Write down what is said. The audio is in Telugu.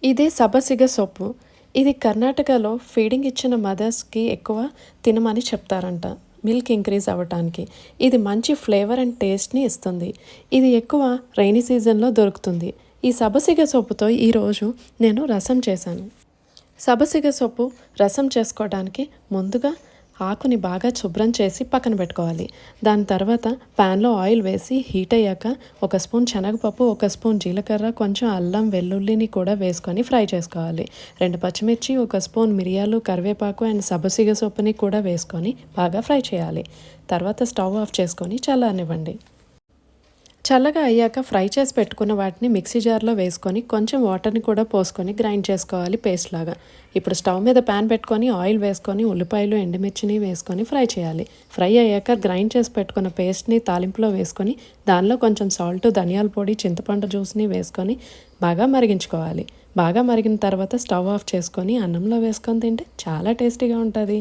ఇదే సబసిగ సొప్పు. ఇది కర్ణాటకలో ఫీడింగ్ ఇచ్చిన మదర్స్‌కి ఎక్కువ తినమని చెప్తారంట. మిల్క్ ఇంక్రీజ్ అవ్వటానికి. ఇది మంచి ఫ్లేవర్ అండ్ టేస్ట్‌ని ఇస్తుంది. ఇది ఎక్కువ రైనీ సీజన్‌లో దొరుకుతుంది. ఈ సబసిగ సొప్పుతో ఈరోజు నేను రసం చేశాను. సబసిగ సొప్పు రసం చేసుకోవడానికి ముందుగా ఆకుని బాగా శుభ్రం చేసి పక్కన పెట్టుకోవాలి. దాని తర్వాత ప్యాన్లో ఆయిల్ వేసి హీట్ అయ్యాక ఒక స్పూన్ శనగపప్పు, ఒక స్పూన్ జీలకర్ర, కొంచెం అల్లం వెల్లుల్లిని కూడా వేసుకొని ఫ్రై చేసుకోవాలి. 2 పచ్చిమిర్చి, ఒక స్పూన్ మిరియాలు, కరివేపాకు అండ్ సబసిగ సొప్పుని కూడా వేసుకొని బాగా ఫ్రై చేయాలి. తర్వాత స్టవ్ ఆఫ్ చేసుకొని చల్లారనివ్వండి. చల్లగా అయ్యాక ఫ్రై చేసి పెట్టుకున్న వాటిని మిక్సీ జార్లో వేసుకొని కొంచెం వాటర్ని కూడా పోసుకొని గ్రైండ్ చేసుకోవాలి పేస్ట్ లాగా. ఇప్పుడు స్టవ్ మీద ప్యాన్ పెట్టుకొని ఆయిల్ వేసుకొని ఉల్లిపాయలు, ఎండుమిర్చిని వేసుకొని ఫ్రై చేయాలి. ఫ్రై అయ్యాక గ్రైండ్ చేసి పెట్టుకున్న పేస్ట్ని తాలింపులో వేసుకొని దానిలో కొంచెం సాల్ట్, ధనియాల పొడి, చింతపండు జ్యూస్ని వేసుకొని బాగా మరిగించుకోవాలి. బాగా మరిగిన తర్వాత స్టవ్ ఆఫ్ చేసుకొని అన్నంలో వేసుకొని తింటే చాలా టేస్టీగా ఉంటుంది.